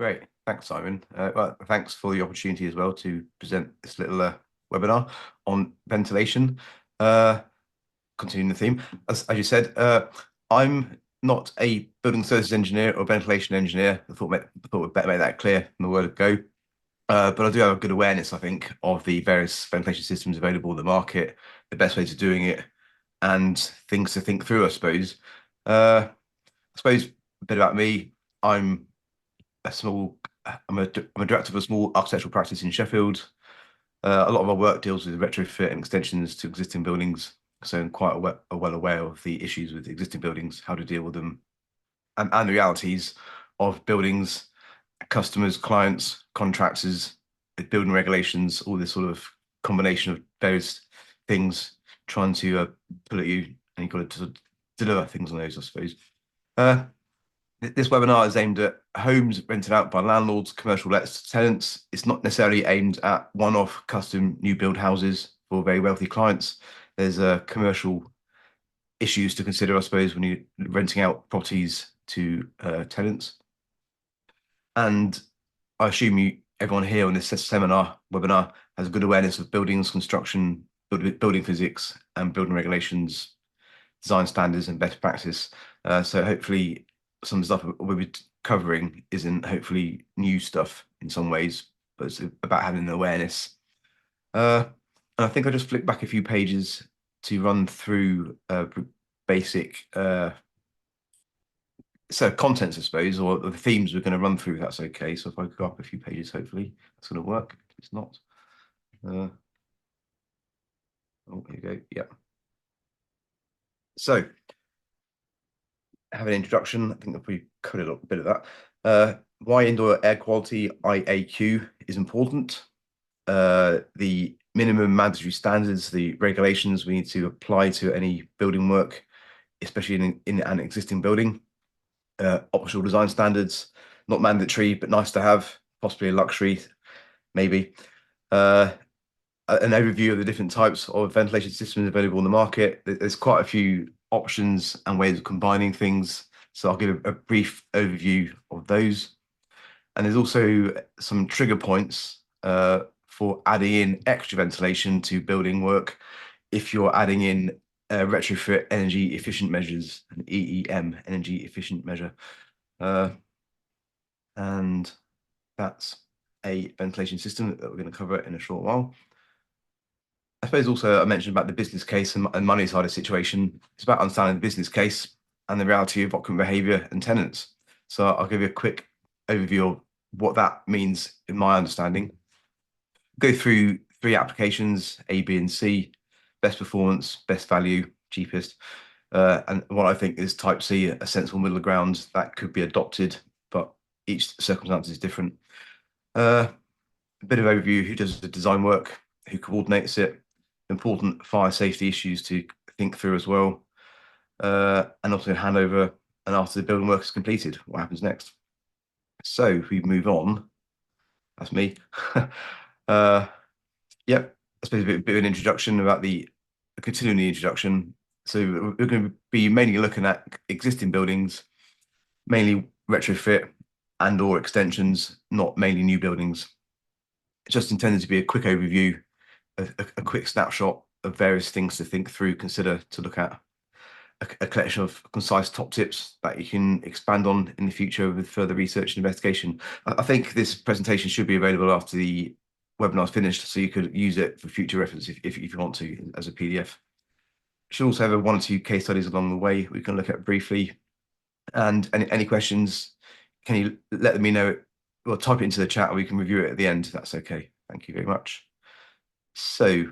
Great. Thanks, Simon. Well, thanks for the opportunity as well to present this little webinar on ventilation. Continuing the theme, as you said, I'm not a building services engineer or ventilation engineer. I thought we'd better make that clear from the word go. But I do have a good awareness, I think, of the various ventilation systems available in the market, the best ways of doing it, and things to think through, I suppose. I suppose a bit about me. I'm a small, I'm a director of a small architectural practice in Sheffield. A lot of our work deals with retrofit and extensions to existing buildings, so I'm quite well aware of the issues with existing buildings, how to deal with them, and the realities of buildings, customers, clients, contractors, the building regulations, all this sort of combination of various things trying to pull at you, and you've got to sort of deliver things on those, I suppose. Uh, this webinar is aimed at homes rented out by landlords, commercial lets to tenants. It's not necessarily aimed at one-off custom new build houses for very wealthy clients. There's commercial issues to consider, I suppose, when you're renting out properties to tenants. And I assume everyone here on this webinar has a good awareness of buildings, construction, building physics, and building regulations, design standards, and best practice. So hopefully some of the stuff we'll be covering isn't hopefully new stuff in some ways, but it's about having an awareness. And I think I'll just flick back a few pages to run through basic contents, I suppose, or the themes we're going to run through, if that's okay. So if I go up a few pages, hopefully that's going to work. If it's not. Oh, here you go. Yeah. So have an introduction. I think we covered a bit of that. Why indoor air quality IAQ is important. The minimum mandatory standards, the regulations we need to apply to any building work, especially in an existing building. Optional design standards, not mandatory, but nice to have, possibly a luxury, maybe. An overview of the different types of ventilation systems available in the market. There's quite a few options and ways of combining things. So I'll give a brief overview of those. And there's also some trigger points for adding in extra ventilation to building work if you're adding in retrofit energy efficient measures, an EEM, energy efficient measure. And that's a ventilation system that we're going to cover in a short while. I suppose also I mentioned about the business case and money side of the situation. It's about understanding the business case and the reality of occupant behaviour and tenants. So I'll give you a quick overview of what that means in my understanding. Go through 3 applications, A, B, and C, best performance, best value, cheapest. And what I think is type C, a sensible middle ground that could be adopted, but each circumstance is different. A bit of overview, who does the design work, who coordinates it, important fire safety issues to think through as well, and also handover, and after the building work is completed, what happens next. So if we move on, that's me. Yep, I suppose a bit of an introduction about continuing the introduction. So we're going to be mainly looking at existing buildings, mainly retrofit and or extensions, not mainly new buildings. It's just intended to be a quick overview, a quick snapshot of various things to think through, consider, to look at, a collection of concise top tips that you can expand on in the future with further research and investigation. I think this presentation should be available after the webinar is finished, so you could use it for future reference if you want to as a PDF. Should also have 1 or 2 case studies along the way we can look at briefly. And any questions, can you let me know, or type it into the chat, or we can review it at the end. That's okay. Thank you very much. So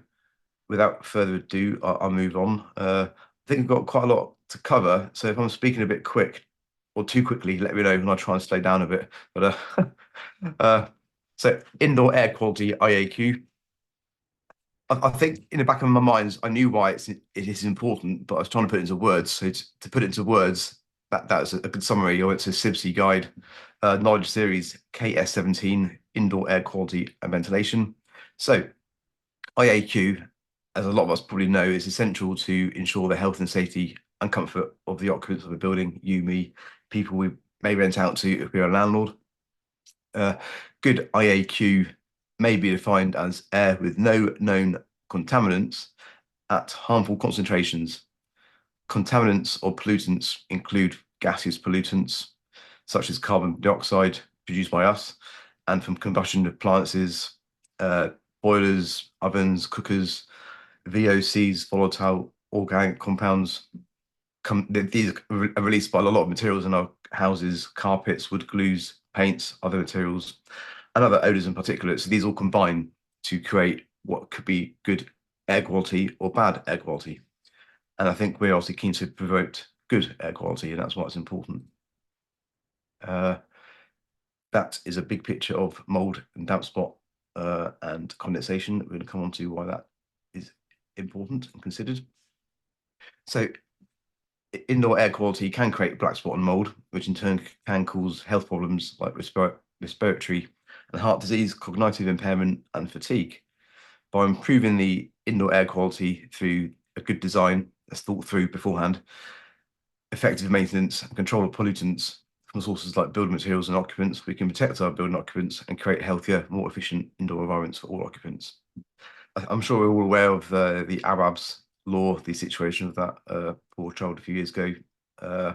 without further ado, I'll move on. I think we've got quite a lot to cover. So if I'm speaking a bit quick or too quickly, let me know and I'll try and slow down a bit. But so indoor air quality IAQ. I think in the back of my mind, I knew why it is important, but I was trying to put it into words. So to put it into words, that's a good summary. It's a CIBSE guide, knowledge series KS17, indoor air quality and ventilation. So IAQ, as a lot of us probably know, is essential to ensure the health and safety and comfort of the occupants of a building, you, me, people we may rent out to if we're a landlord. Uh, Good IAQ may be defined as air with no known contaminants at harmful concentrations. Contaminants or pollutants include gaseous pollutants such as carbon dioxide produced by us and from combustion appliances, uh, boilers, ovens, cookers, VOCs, volatile organic compounds. These are released by a lot of materials in our houses: carpets, wood glues, paints, other materials, and other odors and particulates. So these all combine to create what could be good air quality or bad air quality. And I think we're also keen to promote good air quality, and that's why it's important. Uh, that is a big picture of mold and damp spot and condensation. We're going to come on to why that is important and considered. So indoor air quality can create black spot and mold, which in turn can cause health problems like respiratory and heart disease, cognitive impairment, and fatigue. By improving the indoor air quality through a good design that's thought through beforehand, effective maintenance and control of pollutants from sources like building materials and occupants, we can protect our building occupants and create healthier, more efficient indoor environments for all occupants. I'm sure we're all aware of the ABAB's law, the situation of that poor child a few years ago. Uh,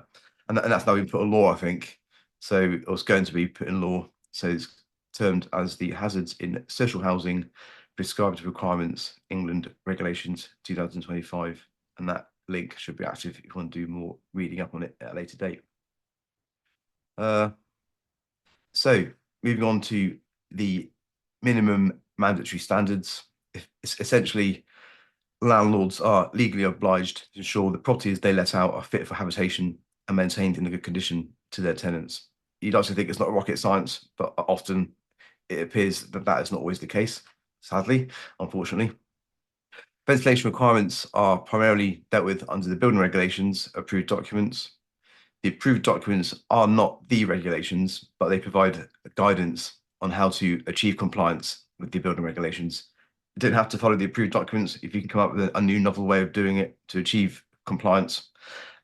and that's now been put in law, I think. So it was going to be put in law. So it's termed as the Hazards in Social Housing Prescribed Requirements England Regulations 2025. And that link should be active if you want to do more reading up on it at a later date. So moving on to the minimum mandatory standards. It's essentially, landlords are legally obliged to ensure the properties they let out are fit for habitation and maintained in a good condition to their tenants. You'd like to think it's not rocket science, but often it appears that that is not always the case, sadly, unfortunately. Ventilation requirements are primarily dealt with under the building regulations approved documents. The approved documents are not the regulations, but they provide guidance on how to achieve compliance with the building regulations. You don't have to follow the approved documents if you can come up with a new novel way of doing it to achieve compliance,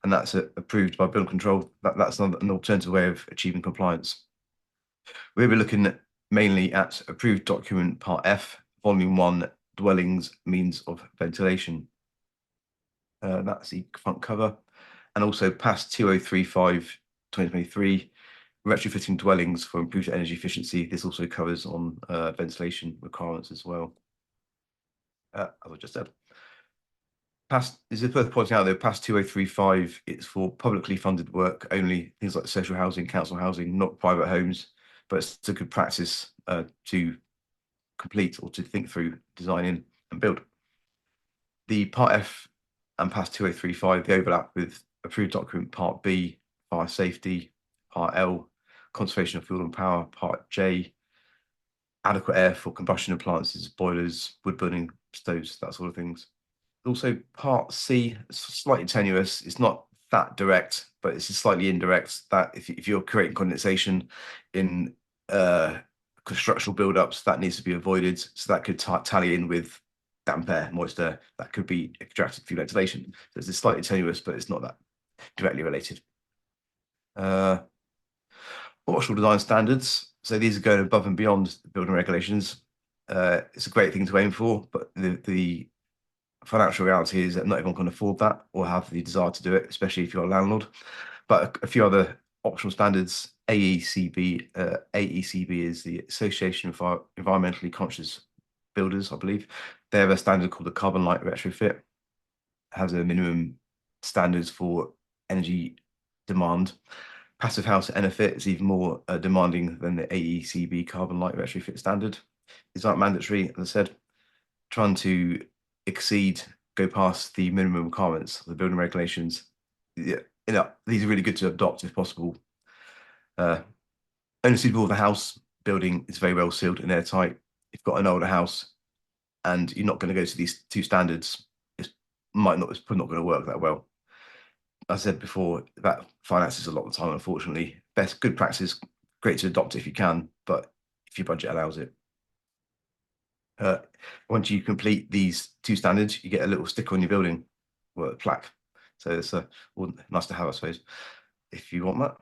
and that's approved by building control. That's an alternative way of achieving compliance. We'll be looking mainly at approved document Part F, Volume 1, Dwellings, Means of Ventilation. That's the front cover. And also past 2035 2023, retrofitting dwellings for improved energy efficiency. This also covers on ventilation requirements as well. As I just said. Past is worth pointing out though, past 2035, it's for publicly funded work only, things like social housing, council housing, not private homes, but it's a good practice to complete or to think through designing and build. The Part F and past 2035, they overlap with approved document Part B, fire safety, Part L, conservation of fuel and power, Part J, adequate air for combustion appliances, boilers, wood burning stoves, that sort of things. Also, Part C, slightly tenuous. It's not that direct, but it's slightly indirect. That if you're creating condensation in constructional build-ups, that needs to be avoided. So that could tally in with damp air, moist air. That could be extracted through ventilation. So it's slightly tenuous, but it's not that directly related. Optional design standards. So these are going above and beyond the building regulations. It's a great thing to aim for, but the financial reality is that not everyone can afford that or have the desire to do it, especially if you're a landlord. But a few other optional standards. AECB. AECB is the Association of Environmentally Conscious Builders, I believe. They have a standard called the Carbon Light Retrofit. It has a minimum standards for energy demand. Passive House Enefit is even more demanding than the AECB Carbon Light Retrofit standard. It's not mandatory, as I said. Trying to go past the minimum requirements of the building regulations. Yeah, these are really good to adopt if possible. Only suitable for the house building is very well sealed and airtight. If you've got an older house and you're not going to go to these two standards, it's probably not going to work that well. As I said before, that finances a lot of the time, unfortunately. Good practice, great to adopt if you can, but if your budget allows it. Once you complete these two standards, you get a little sticker on your building, or a plaque. So it's nice to have, I suppose, if you want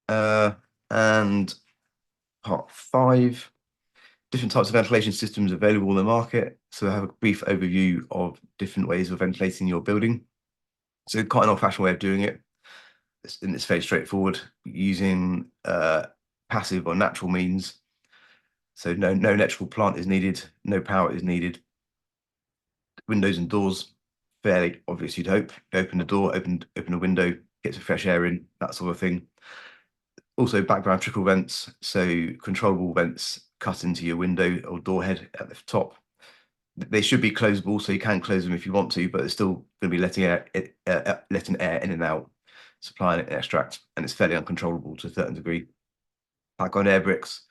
that. And part 5, different types of ventilation systems available in the market. So I have a brief overview of different ways of ventilating your building. So quite an old-fashioned way of doing it. It's very straightforward, using passive or natural means. So no electrical plant is needed, no power is needed. Windows and doors, fairly obvious, you'd hope. Open the door, open a window, get some fresh air in, that sort of thing. Also background trickle vents, so controllable vents cut into your window or door head at the top. They should be closable, so you can close them if you want to, but it's still going to be letting air in and out, supplying an extract, and it's fairly uncontrollable to a certain degree. Background air bricks,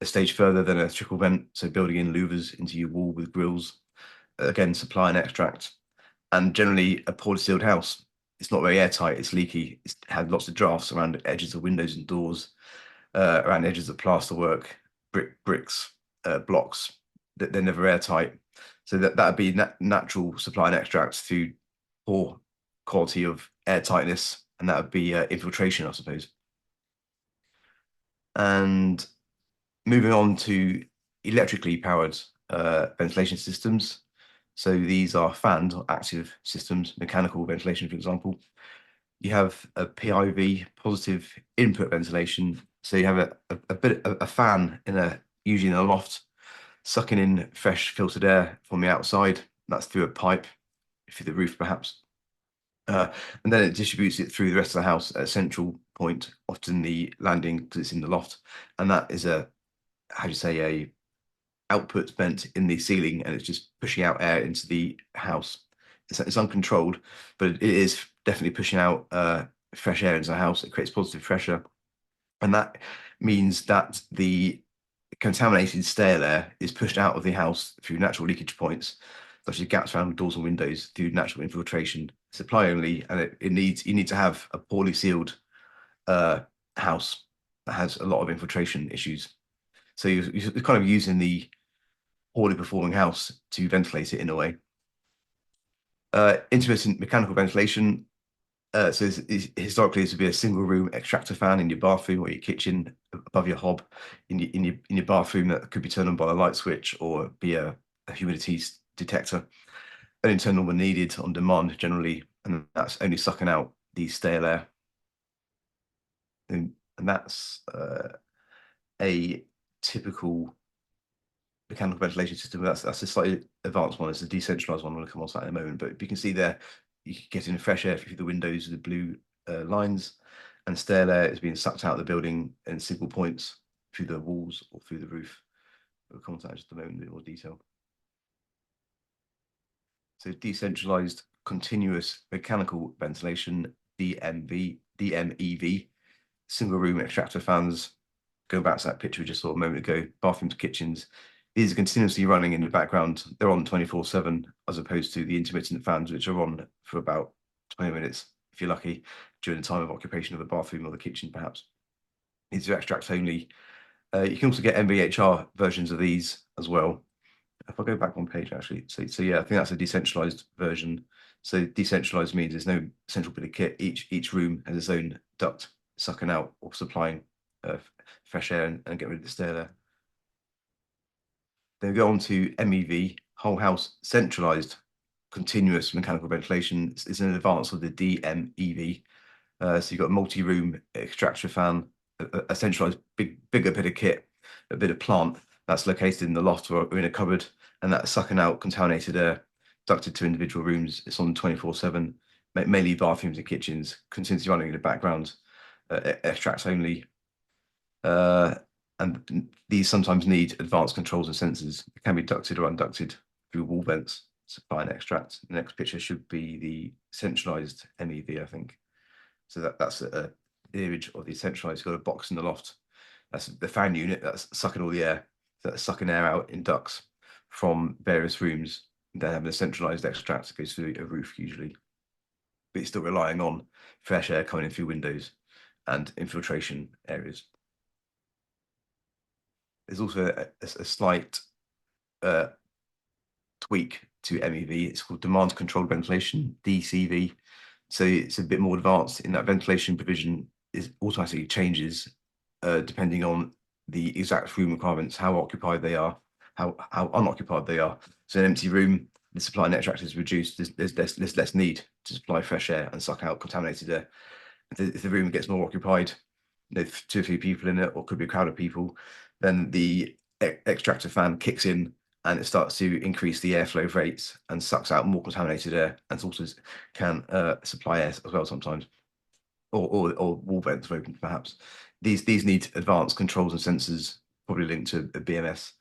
a stage further than a trickle vent, so building in louvers into your wall with grills, again supply an extract. And generally a poorly sealed house, it's not very airtight, it's leaky, it's had lots of drafts around the edges of windows and doors, around the edges of plasterwork, bricks, blocks, they're never airtight. So that'd be natural supply and extracts through poor quality of airtightness, and that would be infiltration, I suppose. And moving on to electrically powered ventilation systems. So these are fanned or active systems, mechanical ventilation, for example. You have a PIV, positive input ventilation. So you have a fan usually in a loft, sucking in fresh filtered air from the outside. That's through a pipe, through the roof perhaps. And then it distributes it through the rest of the house at a central point, often the landing because it's in the loft. And that is a output vent in the ceiling, and it's just pushing out air into the house. It's uncontrolled, but it is definitely pushing out fresh air into the house. It creates positive pressure, and that means that the contaminated stale air is pushed out of the house through natural leakage points, such as gaps around doors and windows, through natural infiltration. Supply only, and you need to have a poorly sealed house that has a lot of infiltration issues. So you're kind of using the poorly performing house to ventilate it in a way. Intermittent mechanical ventilation. So historically, this would be a single room extractor fan in your bathroom or your kitchen above your hob in your bathroom that could be turned on by a light switch or be a humidity detector. An internal when needed on demand generally, and that's only sucking out the stale air. And that's a typical mechanical ventilation system. That's a slightly advanced one. It's a decentralized one. We'll come on to that in a moment. But you can see there, you can get in fresh air through the windows, the blue lines, and stale air is being sucked out of the building in single points through the walls or through the roof. We'll come on to that in just a moment in a bit more detail. So decentralized continuous mechanical ventilation, DMEV, single room extractor fans. Going back to that picture we just saw a moment ago, bathrooms, kitchens. These are continuously running in the background. They're on 24/7, as opposed to the intermittent fans, which are on for about 20 minutes, if you're lucky, during the time of occupation of the bathroom or the kitchen, perhaps. These are extract only. You can also get MVHR versions of these as well. If I go back one page, actually, so yeah, I think that's a decentralized version. So decentralized means there's no central bit of kit. Each room has its own duct sucking out or supplying fresh air and getting rid of the stale air. Then we go on to MEV, whole house centralized continuous mechanical ventilation. It's an advance of the DMEV. So you've got a multi-room extractor fan, a centralized bigger bit of kit, a bit of plant that's located in the loft or in a cupboard, and that's sucking out contaminated air, ducted to individual rooms. It's on 24/7, mainly bathrooms and kitchens, continuously running in the background, extracts only. And these sometimes need advanced controls and sensors. It can be ducted or unducted through wall vents, supply and extract. The next picture should be the centralized MEV, I think. So that's the image of the centralized. It's got a box in the loft. That's the fan unit that's sucking all the air. So that's sucking air out in ducts from various rooms. Then having a centralized extract that goes through a roof usually. But it's still relying on fresh air coming in through windows and infiltration areas. There's also a slight tweak to MEV. It's called demand controlled ventilation, DCV. So it's a bit more advanced in that ventilation provision is automatically changes depending on the exact room requirements, how occupied they are, how unoccupied they are. So an empty room, the supply net extract is reduced. There's less need to supply fresh air and suck out contaminated air. If the room gets more occupied, two or three people in it, or could be a crowd of people, then the extractor fan kicks in and it starts to increase the airflow rates and sucks out more contaminated air, and also can supply air as well sometimes, or wall vents open perhaps. These need advanced controls and sensors, probably linked to a BMS,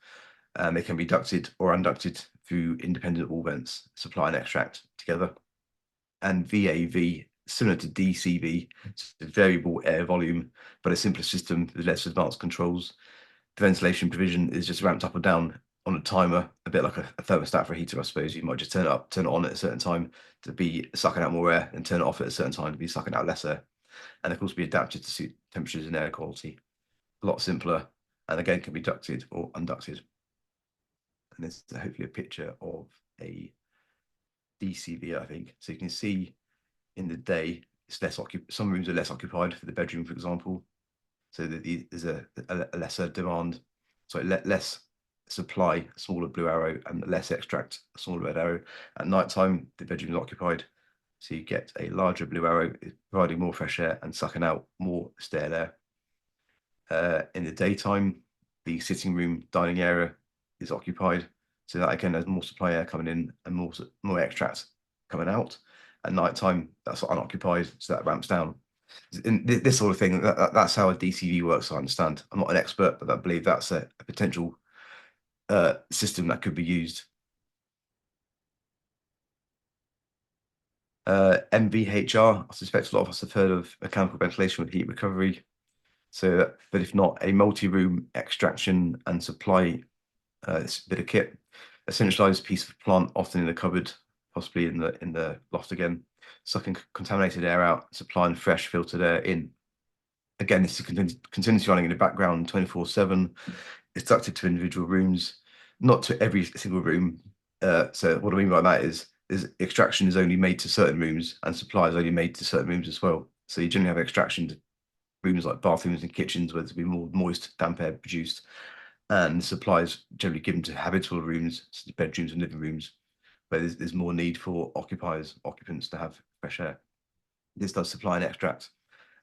and they can be ducted or unducted through independent wall vents, supply and extract together. And VAV, similar to DCV, it's a variable air volume, but a simpler system with less advanced controls. The ventilation provision is just ramped up or down on a timer, a bit like a thermostat for a heater, I suppose. You might just turn it on at a certain time to be sucking out more air, and turn it off at a certain time to be sucking out less air. And of course, be adapted to suit temperatures and air quality. A lot simpler, and again, can be ducted or unducted. And this is hopefully a picture of a DCV, I think. So you can see in the day, it's less some rooms are less occupied, for the bedroom, for example. So that there's a lesser demand, so less supply, smaller blue arrow, and less extract, smaller red arrow. At night time, the bedroom is occupied, so you get a larger blue arrow, providing more fresh air and sucking out more stale air. In the daytime, the sitting room, dining area is occupied, so that again has more supply air coming in and more extract coming out. At night time, that's unoccupied, so that ramps down. In this sort of thing, that's how a DCV works, I understand. I'm not an expert, but I believe that's a potential system that could be used. MVHR, I suspect a lot of us have heard of mechanical ventilation with heat recovery. So, but if not, a multi-room extraction and supply bit of kit, a centralized piece of plant, often in the cupboard, possibly in the loft again, sucking contaminated air out, supplying fresh filtered air in. Again, this is continuously running in the background 24/7. It's ducted to individual rooms, not to every single room. So what I mean by that is extraction is only made to certain rooms, and supply is only made to certain rooms as well. So you generally have extraction to rooms like bathrooms and kitchens, where there's be more moist, damp air produced, and supplies generally given to habitable rooms, such as bedrooms and living rooms, where there's more need for occupants to have fresh air. This does supply and extract.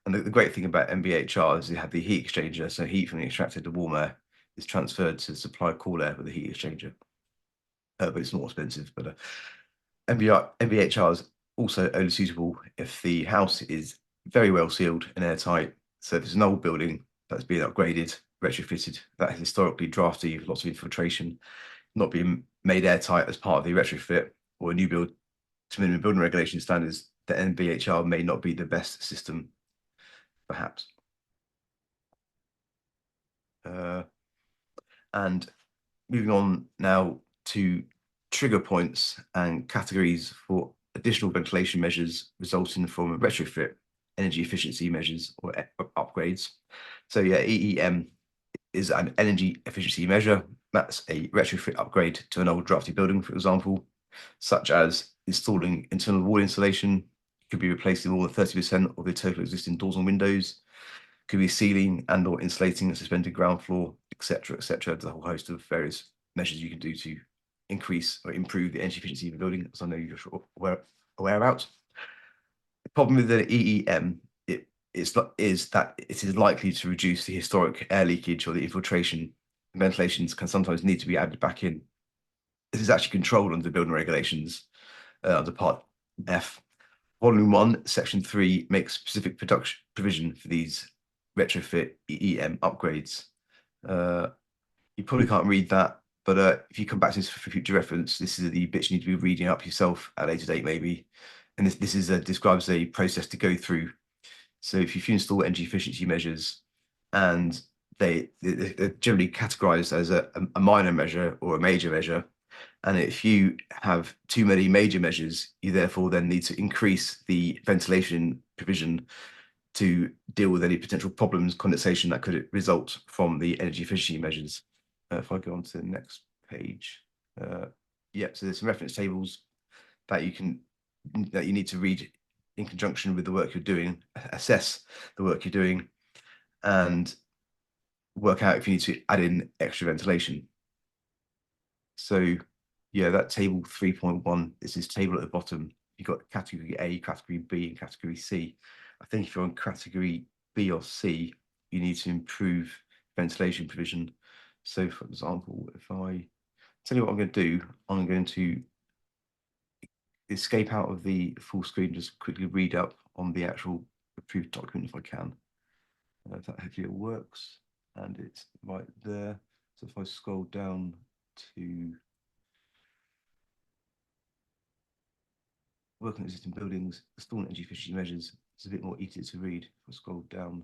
And the great thing about MVHR is you have the heat exchanger, so heat from the extracted to warm air is transferred to supply cool air with the heat exchanger. But it's more expensive. But MVHR is also only suitable if the house is very well sealed and airtight. So if it's an old building that's being upgraded, retrofitted, that is historically drafty, with lots of infiltration, not being made airtight as part of the retrofit, or a new build to minimum building regulation standards, the MVHR may not be the best system, perhaps. And moving on now to trigger points and categories for additional ventilation measures resulting from a retrofit, energy efficiency measures, or upgrades. So yeah, EEM is an energy efficiency measure. That's a retrofit upgrade to an old drafty building, for example, such as installing internal wall insulation. Could be replacing more than 30% of the total existing doors and windows. Could be sealing and or insulating the suspended ground floor, etc., etc. There's a whole host of various measures you can do to increase or improve the energy efficiency of the building, as I know you're aware about. The problem with the EEM is that it is likely to reduce the historic air leakage or the infiltration. Ventilations can sometimes need to be added back in. This is actually controlled under the building regulations under Part F. Volume 1, Section 3 makes specific production provision for these retrofit EEM upgrades. You probably can't read that, but if you come back to this for future reference, this is the bits you need to be reading up yourself at a later date, maybe. And this is describes a process to go through. So if you install energy efficiency measures, and they're generally categorized as a minor measure or a major measure, and if you have too many major measures, you therefore then need to increase the ventilation provision to deal with any potential problems, condensation that could result from the energy efficiency measures. If I go on to the next page, yeah, so there's some reference tables that you need to read in conjunction with the work you're doing, assess the work you're doing, and work out if you need to add in extra ventilation. So yeah, that table 3.1 is this table at the bottom. You've got category A, category B, and category C. I think if you're on category B or C, you need to improve ventilation provision. So for example, if I tell you what I'm going to do, I'm going to escape out of the full screen, just quickly read up on the actual approved document if I can. That hopefully it works, and it's right there. So if I scroll down to work on existing buildings, install energy efficiency measures, it's a bit more easy to read. If I scroll down,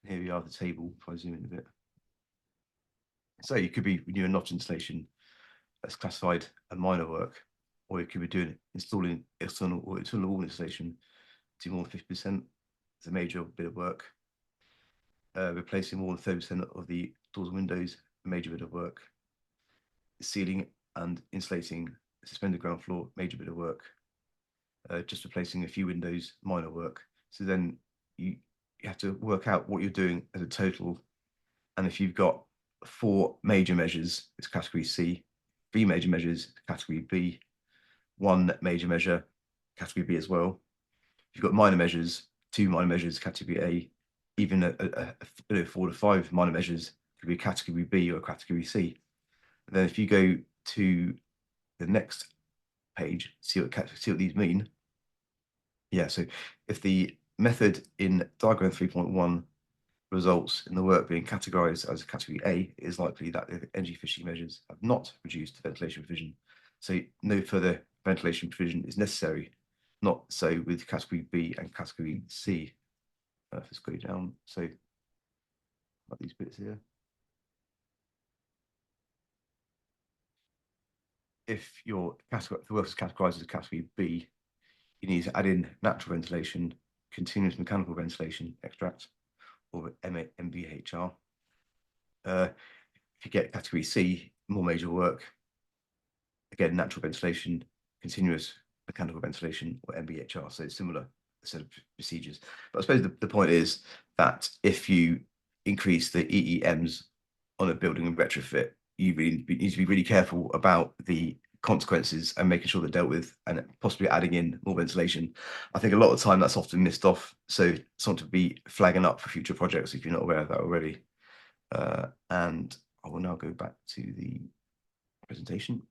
here we are, the table, if I zoom in a bit. So you could be doing a notch installation that's classified a minor work, or you could be doing installing external or internal wall installation to more than 50%. It's a major bit of work. Replacing more than 30% of the doors and windows, a major bit of work. Sealing and insulating suspended ground floor, major bit of work. Just replacing a few windows, minor work. So then you have to work out what you're doing as a total. And if you've got 4 major measures, it's category C, 3 major measures, category B, 1 major measure, category B as well. If you've got minor measures, 2 minor measures, category A, even a 4 to 5 minor measures could be category B or category C. And then if you go to the next page, see what these mean. Yeah, so if the method in diagram 3.1 results in the work being categorized as category A, it is likely that the energy efficiency measures have not reduced the ventilation provision. So no further ventilation provision is necessary. Not so with category B and category C. Let's go down. So like these bits here. If your category, the work is categorized as category B, you need to add in natural ventilation, continuous mechanical ventilation extract, or MVHR. If you get category C, more major work, again, natural ventilation, continuous mechanical ventilation, or MVHR. So it's similar set of procedures. But I suppose the point is that if you increase the EEMs on a building and retrofit, you really need to be really careful about the consequences and making sure they're dealt with, and possibly adding in more ventilation. I think a lot of the time that's often missed off. So something to be flagging up for future projects if you're not aware of that already. And I will now go back to the presentation.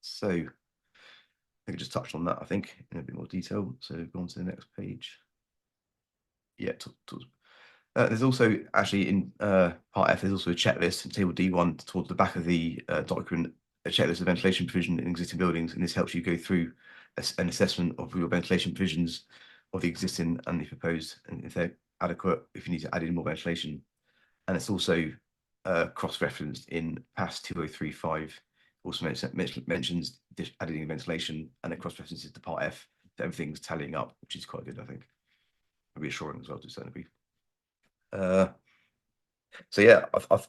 So I think I just touched on that, I think, in a bit more detail. So go on to the next page. Yeah, there's also actually in part F, there's also a checklist in table D1 towards the back of the document, a checklist of ventilation provision in existing buildings, and this helps you go through an assessment of your ventilation provisions of the existing and the proposed, and if they're adequate, if you need to add in more ventilation. And it's also cross-referenced in PAS 2035. Also mentions adding ventilation, and it cross-references to part F. So everything's tallying up, which is quite good, I think. Reassuring as well to a certain degree. So yeah,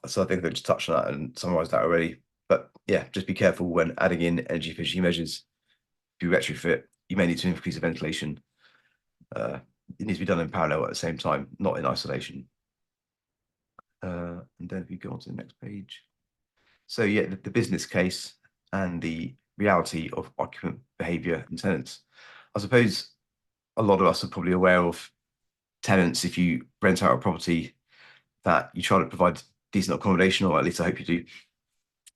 so I think I just touched on that and summarised that already. But yeah, just be careful when adding in energy efficiency measures. If you retrofit, you may need to increase the ventilation. It needs to be done in parallel at the same time, not in isolation. And then if you go on to the next page. So yeah, the business case and the reality of occupant behaviour and tenants. I suppose a lot of us are probably aware of tenants. If you rent out a property, that you try to provide decent accommodation, or at least I hope you do.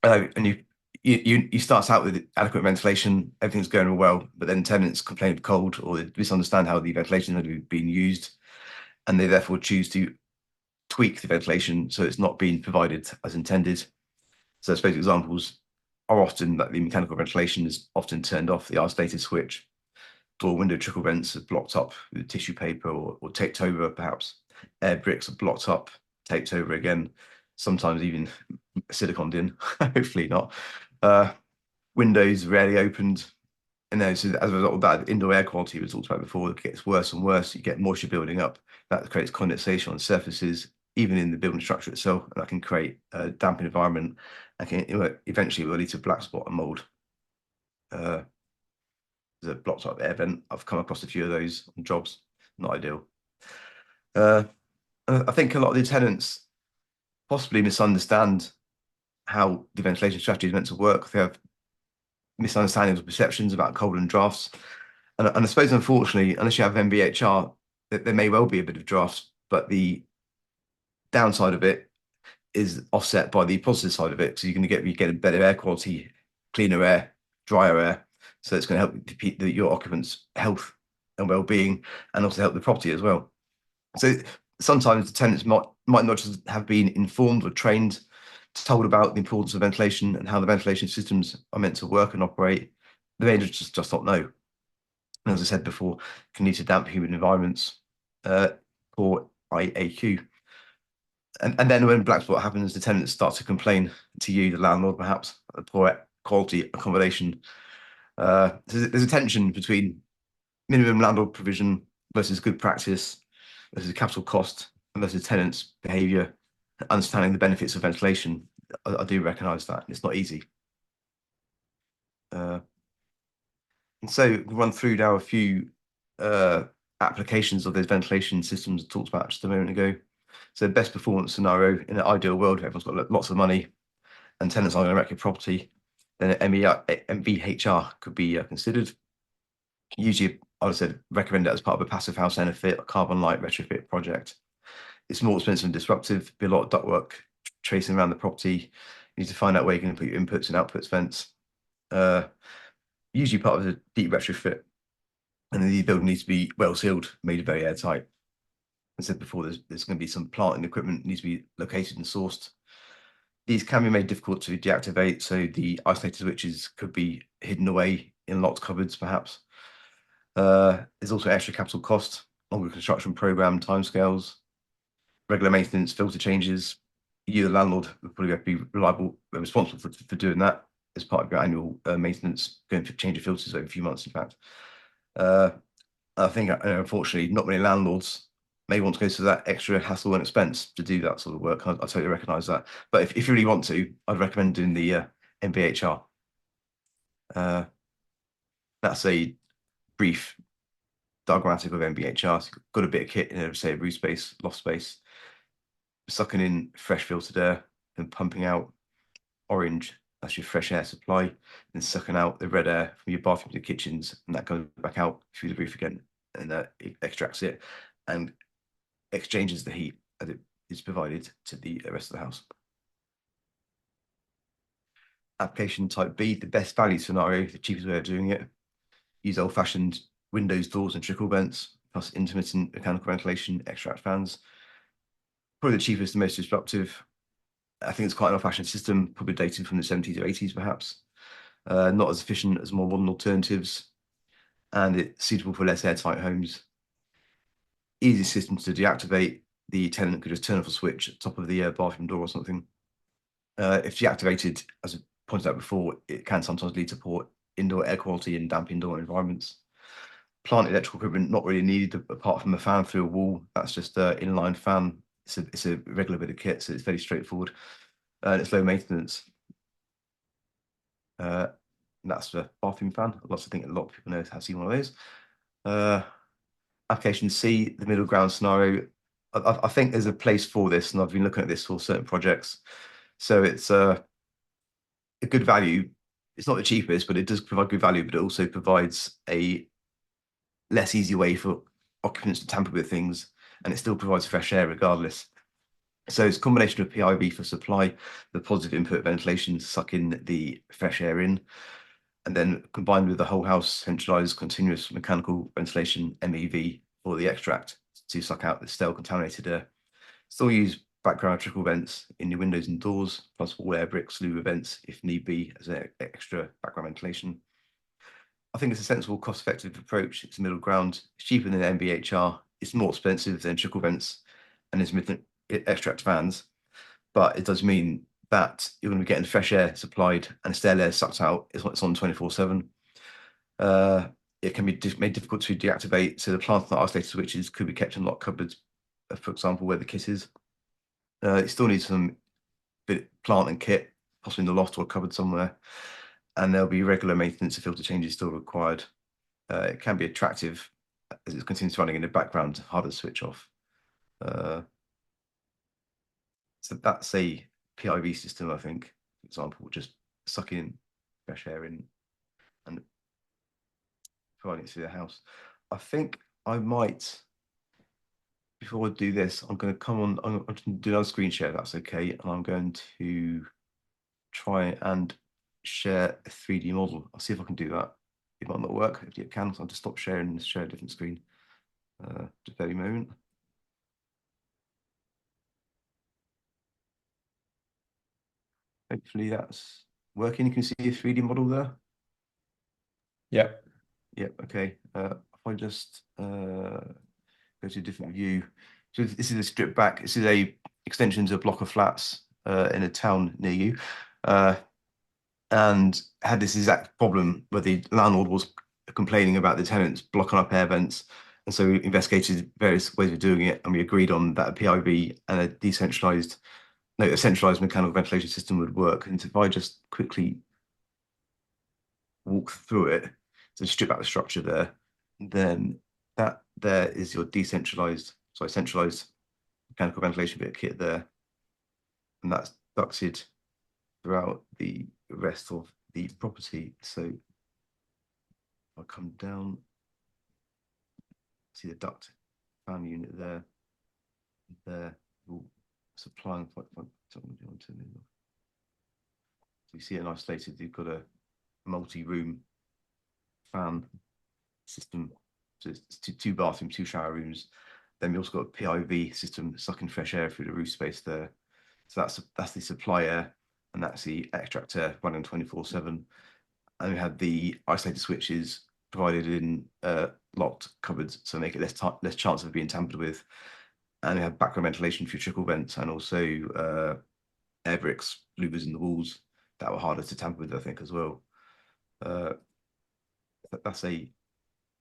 And you start out with adequate ventilation, everything's going well, but then tenants complain of cold or they misunderstand how the ventilation has been used, and they therefore choose to tweak the ventilation so it's not being provided as intended. So I suppose examples are often that the mechanical ventilation is often turned off, the isolated switch, door window trickle vents are blocked up with tissue paper or taped over, perhaps. Air bricks are blocked up, taped over again, sometimes even siliconed in, hopefully not. Windows rarely opened. And then, so as a result of that, indoor air quality we talked about before, it gets worse and worse. You get moisture building up. That creates condensation on surfaces, even in the building structure itself, and that can create a damp environment and can eventually will lead to black spot and mould. There's a blocked up air vent. I've come across a few of those on jobs. Not ideal. I think a lot of the tenants possibly misunderstand how the ventilation strategy is meant to work. They have misunderstandings or perceptions about cold and drafts. And I suppose, unfortunately, unless you have MVHR, there may well be a bit of drafts, but the downside of it is offset by the positive side of it. So you're going to get a better air quality, cleaner air, drier air. So it's going to help your occupants' health and well-being, and also help the property as well. So sometimes the tenants might not just have been informed or trained, told about the importance of ventilation and how the ventilation systems are meant to work and operate. They may just not know. And as I said before, can lead to damp, humid environments, poor IAQ. And then when black spot happens, the tenants start to complain to you, the landlord, perhaps, the poor quality accommodation. There's a tension between minimum landlord provision versus good practice versus capital cost versus tenants' behaviour, understanding the benefits of ventilation. I do recognise that. It's not easy. And so we'll run through now a few applications of those ventilation systems I talked about just a moment ago. So best performance scenario in an ideal world, everyone's got lots of money and tenants are going to wreck your property, then MVHR could be considered. Usually, I would have said recommend it as part of a passive house benefit, a carbon light retrofit project. It's more expensive and disruptive, be a lot of ductwork tracing around the property. You need to find out where you're going to put your inputs and outputs vents. Usually part of a deep retrofit, and the building needs to be well sealed, made very airtight. I said before, there's going to be some plant and equipment needs to be located and sourced. These can be made difficult to deactivate, so the isolated switches could be hidden away in locked cupboards, perhaps. There's also extra capital cost, longer construction program, timescales, regular maintenance, filter changes. You, the landlord, would probably have to be reliable and responsible for doing that as part of your annual maintenance, going to change your filters over a few months, in fact. I think, unfortunately, not many landlords may want to go to that extra hassle and expense to do that sort of work. I totally recognise that. But if you really want to, I'd recommend doing the MVHR. That's a brief diagrammatic of MVHR. So got a bit of kit in, say, a roof space, loft space, sucking in fresh filtered air and pumping out orange. That's your fresh air supply, and sucking out the red air from your bathrooms and kitchens, and that goes back out through the roof again, and it extracts it and exchanges the heat as it is provided to the rest of the house. Application type B, the best value scenario, the cheapest way of doing it. Use old-fashioned windows, doors, and trickle vents, plus intermittent mechanical ventilation, extract fans. Probably the cheapest and most disruptive. I think it's quite an old-fashioned system, probably dated from the 70s or 80s, perhaps. Not as efficient as more modern alternatives, and it's suitable for less airtight homes. Easy system to deactivate. The tenant could just turn off a switch at the top of the bathroom door or something. If deactivated, as I pointed out before, it can sometimes lead to poor indoor air quality and damp indoor environments. Plant electrical equipment not really needed apart from a fan through a wall. That's just an inline fan. It's a regular bit of kit, so it's very straightforward. And it's low maintenance. That's the bathroom fan. I think a lot of people know have seen one of those. Application C, the middle ground scenario. I think there's a place for this, and I've been looking at this for certain projects. So it's a good value. It's not the cheapest, but it does provide good value, but it also provides a less easy way for occupants to tamper with things, and it still provides fresh air regardless. So it's a combination of PIV for supply, the positive input ventilation, sucking the fresh air in, and then combined with the whole house centralized continuous mechanical ventilation, MEV, for the extract to suck out the stale contaminated air. Still use background trickle vents in your windows and doors, plus all air bricks, louver vents if need be as an extra background ventilation. I think it's a sensible, cost-effective approach. It's a middle ground. It's cheaper than MVHR. It's more expensive than trickle vents and intermittent extract fans, but it does mean that you're going to be getting fresh air supplied and stale air sucked out. It's on 24/7. It can be made difficult to deactivate, so the plant and isolated switches could be kept in locked cupboards, for example, where the kit is. It still needs some plant and kit, possibly in the loft or a cupboard somewhere, and there'll be regular maintenance and filter changes still required. It can be attractive as it continues running in the background, harder to switch off. So that's a PIV system, I think, for example, just sucking in fresh air in and providing it through the house. I think I might, before I do this, I'm going to come on, I'm going to do another screen share, if that's okay. And I'm going to try and share a 3D model. I'll see if I can do that. It might not work. If it can, so I'll just stop sharing and share a different screen. Just a very moment. Hopefully that's working. You can see a 3D model there. Yeah. Yep. Okay. If I just go to a different view. So this is a strip back. This is a extension to a block of flats in a town near you. And had this exact problem where the landlord was complaining about the tenants blocking up air vents. And so we investigated various ways of doing it, and we agreed on that a PIV and a centralized mechanical ventilation system would work. And if I just quickly walk through it to strip out the structure there, then that there is your centralized mechanical ventilation bit kit there. And that's ducted throughout the rest of the property. So I'll come down, see the duct fan unit there. There, supplying. So you see it isolated. You've got a multi-room fan system. So it's two bathrooms, two shower rooms. Then we also got a PIV system sucking fresh air through the roof space there. So that's the supply air, and that's the extract air running 24/7. And we had the isolated switches provided in locked cupboards, so make it less chance of being tampered with. And we have background ventilation through trickle vents, and also air bricks, louvers in the walls that were harder to tamper with, I think, as well. That's a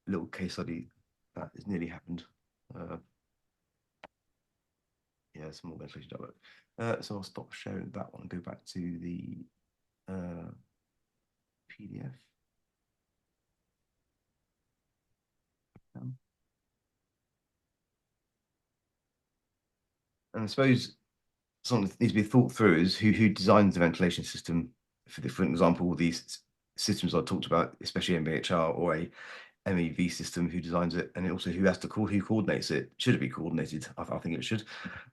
little case study that has nearly happened. Yeah, some more ventilation ductwork. So I'll stop sharing that one and go back to the PDF. And I suppose something that needs to be thought through is who designs the ventilation system. For example, these systems I talked about, especially MVHR or a MEV system, who designs it, and also who coordinates it. Should it be coordinated? I think it should.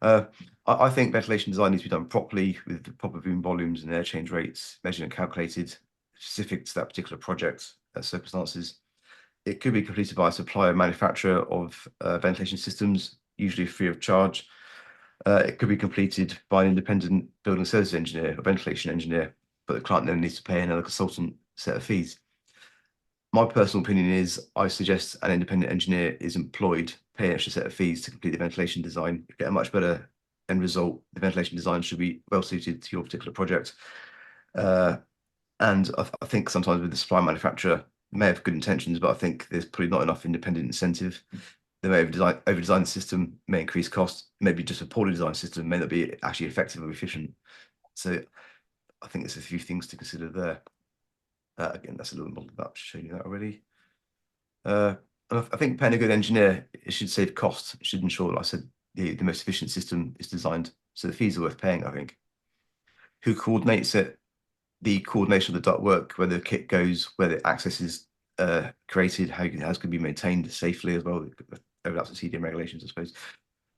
I think ventilation design needs to be done properly with the proper room volumes and air change rates, measured and calculated, specific to that particular project circumstances. It could be completed by a supplier manufacturer of ventilation systems, usually free of charge. It could be completed by an independent building services engineer or ventilation engineer, but the client then needs to pay another consultant set of fees. My personal opinion is I suggest an independent engineer is employed, pay an extra set of fees to complete the ventilation design, get a much better end result. The ventilation design should be well suited to your particular project. And I think sometimes with the supply manufacturer, may have good intentions, but I think there's probably not enough independent incentive. They may over-design the system, may increase costs, maybe just a poorly designed system may not be actually effective or efficient. So I think there's a few things to consider there. Again, that's a little model that showed you that already. And I think paying a good engineer, it should save costs. It should ensure, like I said, the most efficient system is designed. So the fees are worth paying, I think. Who coordinates it? The coordination of the ductwork, where the kit goes, where the access is created, how it can be maintained safely as well. That's the CDM regulations, I suppose.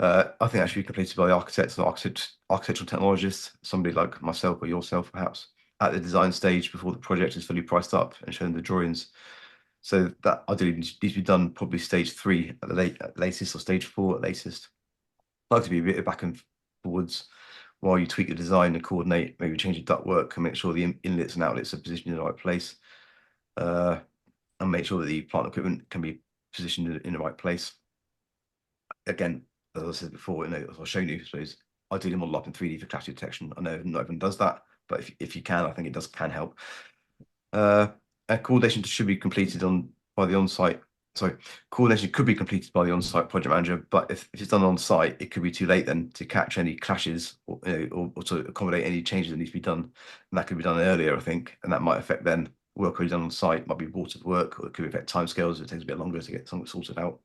I think that should be completed by the architects or architectural technologists, somebody like myself or yourself, perhaps, at the design stage before the project is fully priced up and shown the drawings. So that ideally needs to be done probably stage 3 at the latest, or stage 4 at latest. I'd like to be a bit back and forwards while you tweak the design and coordinate, maybe change the ductwork and make sure the inlets and outlets are positioned in the right place, and make sure that the plant equipment can be positioned in the right place. Again, as I said before, as I've shown you, I suppose ideally model up in 3D for clash detection. I know not everyone does that, but if you can, I think it can help. Coordination should be completed by the on-site. Sorry, coordination could be completed by the on-site project manager, but if it's done on site, it could be too late then to catch any clashes or to accommodate any changes that need to be done. And that could be done earlier, I think, and that might affect then work already done on site, might be watered work, or it could affect timescales. It takes a bit longer to get something sorted out.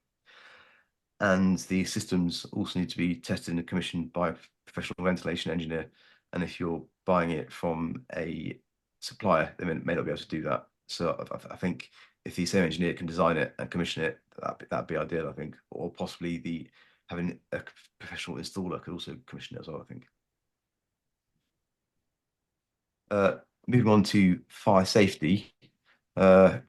And the systems also need to be tested and commissioned by professional ventilation engineer. And if you're buying it from a supplier, they may not be able to do that. So I think if the same engineer can design it and commission it, that'd be ideal, I think. Or possibly the having a professional installer could also commission it as well, I think. Uh, Moving on to fire safety. Uh,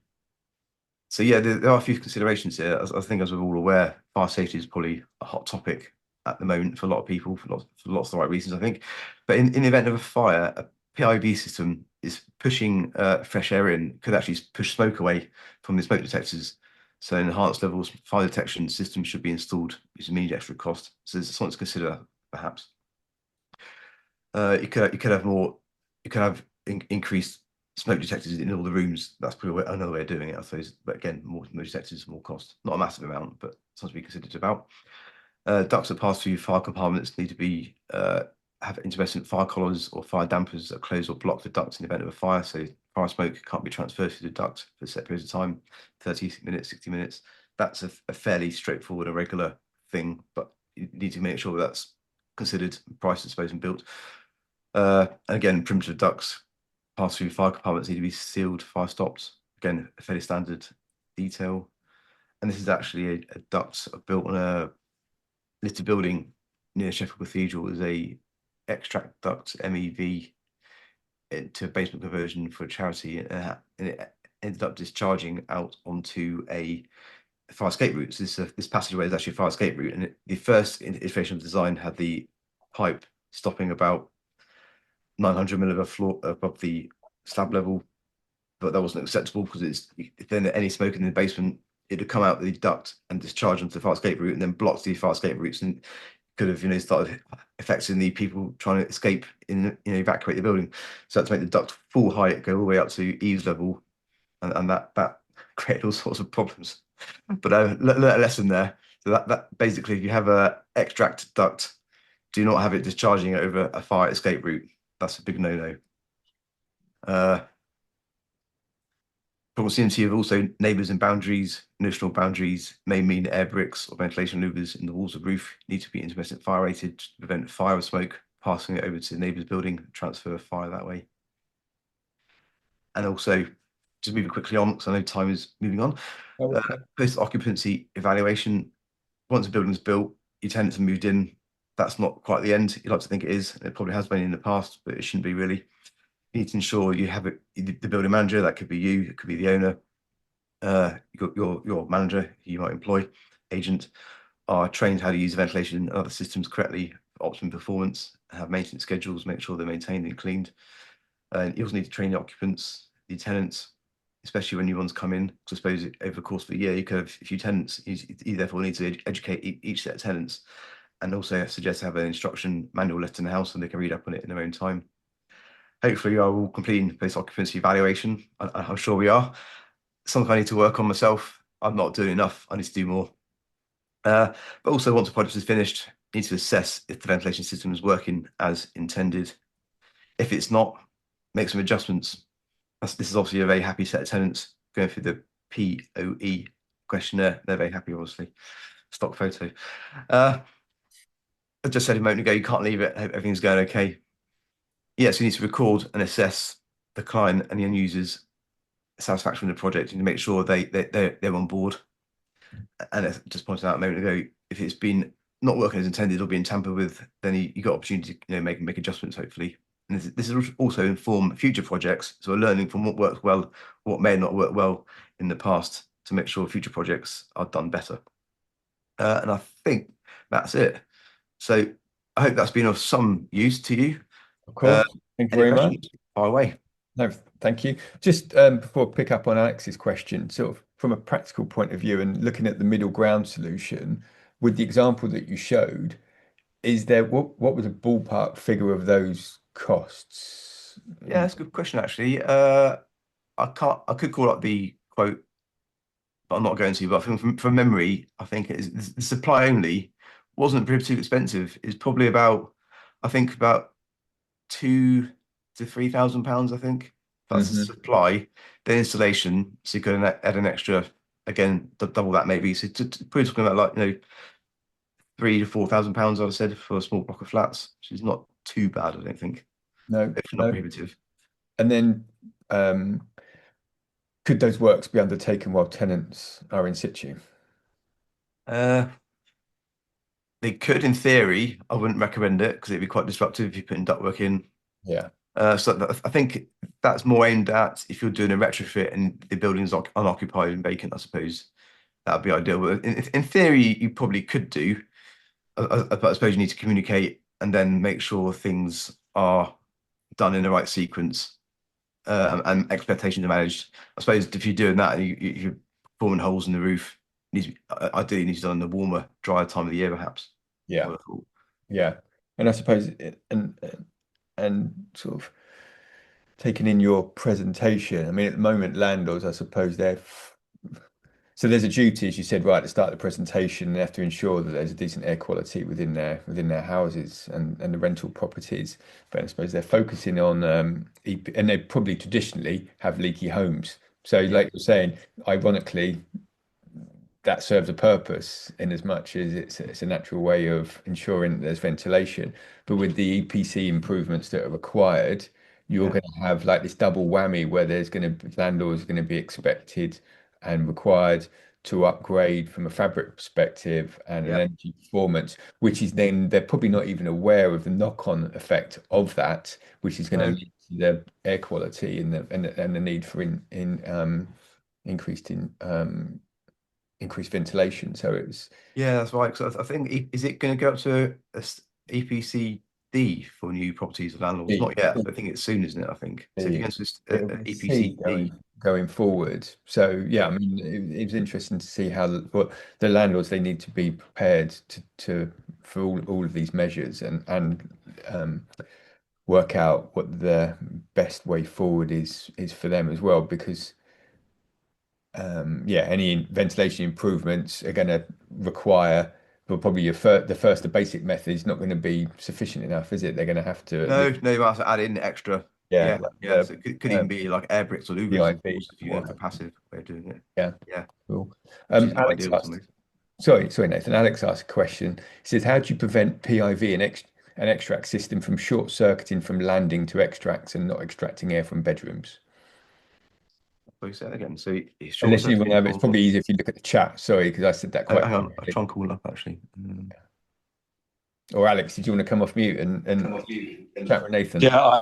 so yeah, there are a few considerations here. I think, as we're all aware, fire safety is probably a hot topic at the moment for a lot of people for lots of the right reasons, I think. But in the event of a fire, a PIB system is pushing fresh air in, could actually push smoke away from the smoke detectors. So enhanced levels fire detection systems should be installed, which means extra cost. So there's something to consider, perhaps. You could have more, you could have increased smoke detectors in all the rooms. That's probably another way of doing it, I suppose. But again, more smoke detectors, more cost. Not a massive amount, but something to be considered about. Ducts that pass through fire compartments need to be have intermittent fire collars or fire dampers that close or block the ducts in the event of a fire. So fire smoke can't be transferred through the duct for set periods of time, 30 minutes, 60 minutes. That's a fairly straightforward and regular thing, but you need to make sure that's considered, priced, I suppose, and built. And again, perimeter ducts pass through fire compartments need to be sealed, fire stopped. Again, a fairly standard detail. And this is actually a duct built on a listed building near Sheffield Cathedral. Is a extract duct MEV into basement conversion for a charity, and it ended up discharging out onto a fire escape route. So this passageway is actually a fire escape route, and the first iteration of design had the pipe stopping about 900 millimeter floor above the slab level, but that wasn't acceptable because it's if then any smoke in the basement, it'd come out the duct and discharge onto the fire escape route and then block the fire escape routes and could have started affecting the people trying to escape in evacuate the building. So that's to make the duct full height go all the way up to eaves level, and that created all sorts of problems. But I learned a lesson there. So that basically, if you have a extract duct, do not have it discharging over a fire escape route. That's a big no-no. Proximity of also neighbours and boundaries, notional boundaries may mean air bricks or ventilation louvers in the walls of roof need to be intermittent fire rated to prevent fire or smoke passing it over to the neighbour's building, transfer fire that way. And also, just moving quickly on, because I know time is moving on, Oh, okay. post occupancy evaluation. Once a building's built, your tenants have moved in. That's not quite the end. You'd like to think it is. It probably has been in the past, but it shouldn't be really. You need to ensure you have the building manager, that could be you, it could be the owner, your manager, who you might employ, agent, are trained how to use ventilation and other systems correctly for optimum performance, have maintenance schedules, make sure they're maintained and cleaned. And you also need to train the occupants, the tenants, especially when new ones come in. Because I suppose over the course of a year, you could have a few tenants. You therefore need to educate each set of tenants, and also suggest to have an instruction manual left in the house so they can read up on it in their own time. Hopefully, you are all completing post occupancy evaluation. I'm sure we are. Something I need to work on myself. I'm not doing enough. I need to do more. But also, once the project is finished, you need to assess if the ventilation system is working as intended. If it's not, make some adjustments. This is obviously a very happy set of tenants going through the POE questionnaire. They're very happy, obviously. Stock photo. I just said a moment ago, you can't leave it. Everything's going okay. Yes, you need to record and assess the client and the end users satisfaction with the project and to make sure they're on board. And as just pointed out a moment ago, if it's been not working as intended or being tampered with, then you got opportunity to make adjustments, hopefully. And this is also inform future projects. So we're learning from what works well, what may not work well in the past to make sure future projects are done better. And I think that's it. So I hope that's been of some use to you. Of course. Thank you Any very much. questions? Fire away. No, thank you. Just before I pick up on Alex's question, sort of from a practical point of view and looking at the middle ground solution, with the example that you showed, is there what was a ballpark figure of those costs? Yeah, that's a good question, actually. I could call up the quote, but I'm not going to. But from memory, I think the supply only wasn't particularly expensive. It's probably about, I think about £2,000 to £3,000. I think that's the Mhm. supply. The installation, so you could add an extra, again, double that maybe. So probably talking about like £3,000 to £4,000, I'd have said, for a small block of flats, which is not too bad, I don't think. No, If not no. prohibitive. And then could those works be undertaken while tenants are in situ? Uh, they could, in theory. I wouldn't recommend it because it'd be quite disruptive if you're putting ductwork in. Yeah, I think that's more aimed at if you're doing a retrofit and the building's unoccupied and vacant, I suppose. That'd be ideal. But in theory, you probably could do. But I suppose you need to communicate and then make sure things are done in the right sequence, and expectations are managed. I suppose if you're doing that, you're forming holes in the roof. Ideally, needs to be done in the warmer, drier time of the year, perhaps. I yeah, would have thought. yeah. And I suppose and sort of taking in your presentation. I mean, at the moment, landlords, I suppose so there's a duty, as you said right at the start of the presentation, they have to ensure that there's a decent air quality within their houses and the rental properties. But I suppose they're focusing on and they probably traditionally have leaky homes. So, Yeah, like you're saying, ironically, that serves a purpose in as much as it's a natural way of ensuring that there's ventilation. But with the EPC improvements that are required, you're yeah, going to have like this double whammy where landlords are going to be expected and required to upgrade from a fabric perspective and an yeah. energy performance, which is then they're probably not even aware of the knock-on effect of that, which is going to No, lead to the air quality and the need for increased increased ventilation. So it's yeah, that's right. So I think is it going to go up to EPC-D for new properties of landlords? the, Not yet. I think it's soon, isn't it? I think so. If you go the into it'll be C EPC-D, going forward. So yeah, I yeah, mean, it was interesting to see how what the landlords they need to be prepared to for all of these measures and work out what the best way forward is for them as well because yeah, any ventilation improvements are going to require, well, probably the basic method is not going to be sufficient enough, is it? They're going to have to at no, least, no, you might have to add in extra. yeah, Yeah, like yeah. the So it could even be like air bricks or louvers, of VIP course, if you or go what for have a you. passive way of doing it. Yeah, Yeah, cool. which isn't Alex ideal for asked, most. sorry, Nathan. Alex asked a question. He says, how do you prevent PIV and an extract system from short circuiting from landing to extracts and not extracting air from bedrooms? So you say that again. So it's short Unless you want to circuiting have, it's from. probably easier if you look at the chat. Sorry, because I said that quite Hang on, I'll quickly. try and call up actually. Or Alex, did you want to come off mute and chat with Nathan? Yeah,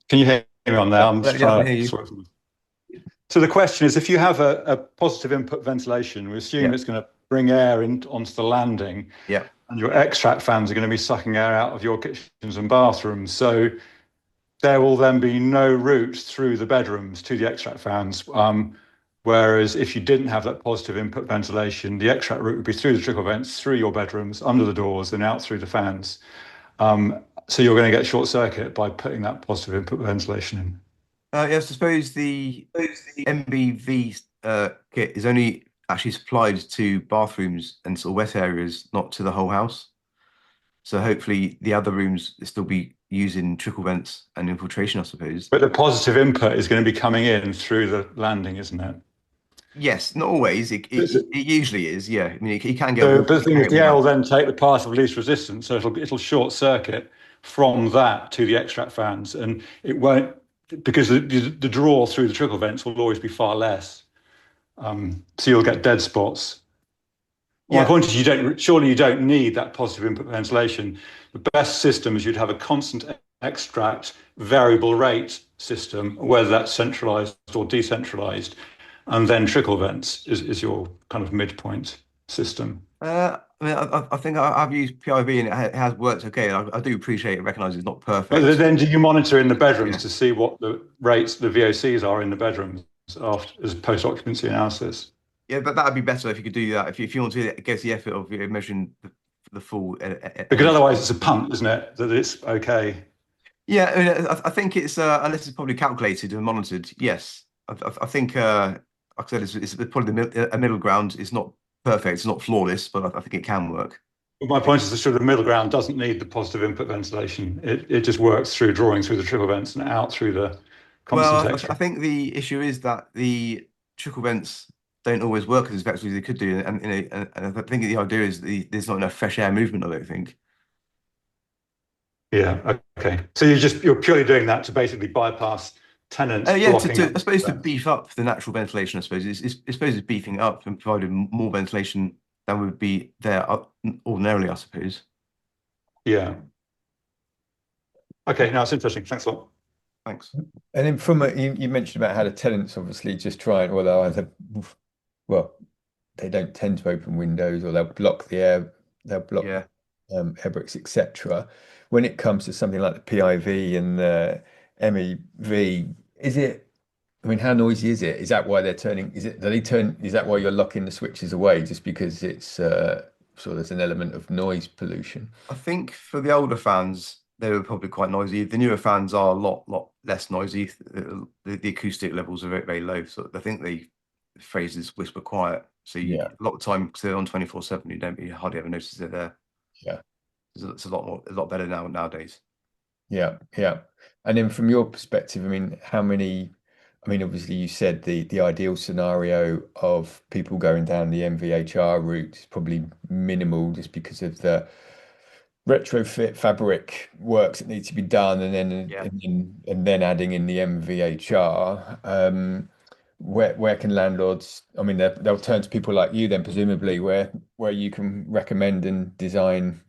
can you hear me on now? I'm just Yeah, I can trying hear to you. sort of. So the question is, if you have a positive input ventilation, we assume Yeah, it's going to bring air in onto the landing, yeah, and your extract fans are going to be sucking air out of your kitchens and bathrooms. So there will then be no route through the bedrooms to the extract fans. Whereas if you didn't have that positive input ventilation, the extract route would be through the trickle vents, through your bedrooms, under the doors, and out through the fans. So you're going to get short circuit by putting that positive input ventilation in. yes. I suppose the MBV kit is only actually supplied to bathrooms and sort of wet areas, not to the whole house. So hopefully the other rooms will still be using trickle vents and infiltration, I suppose. But the positive input is going to be coming in through the landing, isn't it? Yes, not always. It usually is. Yeah, I mean, it can get So, warm. but the It thing can is, get the warm air will out. then take the path of least resistance, so it'll short circuit from that to the extract fans, and it won't because the draw through the trickle vents will always be far less. So you'll get dead spots. Well, my Yeah, point is, you don't need that positive input ventilation. The best system is you'd have a constant extract variable rate system, whether that's centralized or decentralized, and then trickle vents is your kind of midpoint system. I mean, I think I've used PIV and it has worked okay. I do appreciate and recognise it's not But perfect. then do you monitor in the bedrooms Yeah, to see what the rates, the VOCs are in the bedrooms after as post-occupancy analysis? yeah, but that'd be better if you could do that. If you want to get the effort of measuring the full Because energy. otherwise it's a punt, isn't it? That it's okay. Yeah, I mean, I think it's unless it's probably calculated and monitored. Yes, I think like I said, it's probably a middle ground. It's not perfect, it's not flawless, but I think it can work. But my point is that sort of the middle ground doesn't need the positive input ventilation. It just works through drawing through the trickle vents and out through the constant Well, I extract. think the issue is that the trickle vents don't always work as effectively as they could do. And, and I think the idea is there's not enough fresh air movement, I don't think. Yeah. Okay. So you're purely doing that to basically bypass tenants Yeah, blocking up. I suppose to beef up the natural ventilation, I suppose. I suppose it's beefing up and providing more ventilation than would be there ordinarily, I suppose. Yeah. Okay. Now it's interesting. Thanks a lot. Thanks. And then you mentioned about how the tenants obviously just try and, or they'll either, well, they don't tend to open windows or they'll block the air, they'll block Yeah. air bricks, etc. When it comes to something like the PIV and the MEV, is it, I mean, how noisy is it? Is that why they're turning, is that why you're locking the switches away just because it's so there's an element of noise pollution? I think for the older fans, they were probably quite noisy. The newer fans are a lot less noisy. The acoustic levels are very, very low. So I think the phrase is whisper quiet. So Yeah. a lot of the time, because they're on 24/7, you hardly ever notice they're there. Yeah. It's a lot better nowadays. Yeah, yeah. And then from your perspective, I mean, how many, I mean, obviously you said the ideal scenario of people going down the MVHR route is probably minimal just because of the retrofit fabric works that need to be done Yeah. and then adding in the MVHR. Where can landlords, I mean, they'll turn to people like you then presumably where you can recommend and design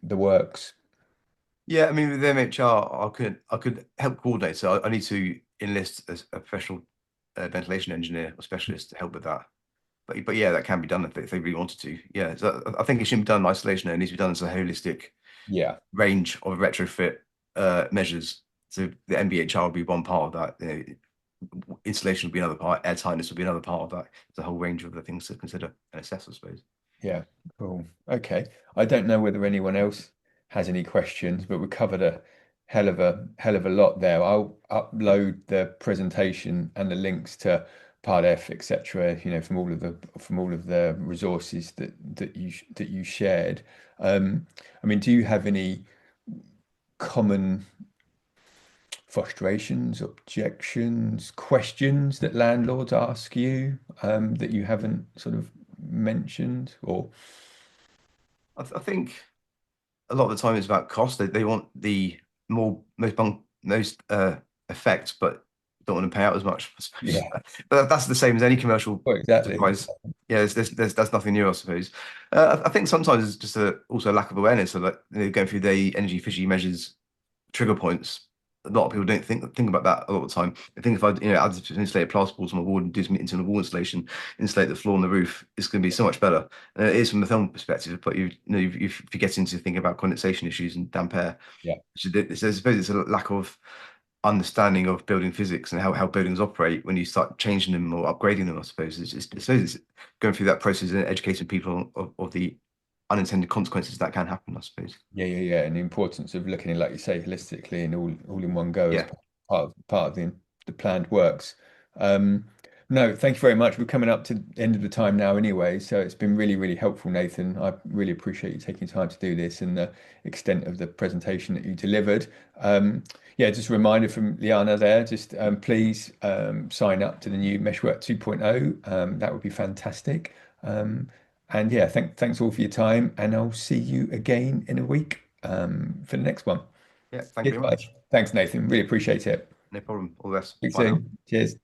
the works. Yeah, I mean, with MHR, I could help coordinate. So I need to enlist a professional ventilation engineer or specialist to help with that. But yeah, that can be done if they really wanted to. Yeah, so I think it shouldn't be done in isolation. It needs to be done as a holistic Yeah. range of retrofit measures. So the MBHR would be one part of that. Insulation would be another part. Air tightness would be another part of that. It's a whole range of the things to consider and assess, I suppose. Yeah, cool. Okay. I don't know whether anyone else has any questions, but we covered a hell of a lot there. I'll upload the presentation and the links to Part F, etc., from all of the resources that you shared. I mean, do you have any common frustrations, objections, questions that landlords ask you that you haven't sort of mentioned or I think a lot of the time it's about cost. They want the most effect, but don't want to pay out as much, I suppose. yeah. But that's the same as any commercial Well, exactly. enterprise. Yeah, that's nothing new, I suppose. I think sometimes it's just also a lack of awareness of, like, going through the energy efficiency measures trigger points. A lot of people don't think about that a lot of the time. I think if I add some insulated plasterboard to my wall and do some internal wall installation, insulate the floor and the roof, it's going to be so much better. And it is from the thermal perspective, but you get into thinking about condensation issues and damp air. Yeah. So I suppose it's a lack of understanding of building physics and how buildings operate when you start changing them or upgrading them. I suppose it's going through that process and educating people of the unintended consequences that can happen, I suppose. Yeah. And the importance of looking at, like you say, holistically and all in one go as Yeah. part of the planned works. No, thank you very much. We're coming up to the end of the time now anyway, so it's been really, really helpful, Nathan. I really appreciate you taking time to do this and the extent of the presentation that you delivered. Yeah, just a reminder from Liana there, just please sign up to the new Meshwork 2.0. That would be fantastic. And yeah, thanks all for your time, and I'll see you again in a week for the next one. Yeah, thank you very much. Thanks, Nathan. Really appreciate it. No problem. All the best. Speak Bye now. soon. Cheers.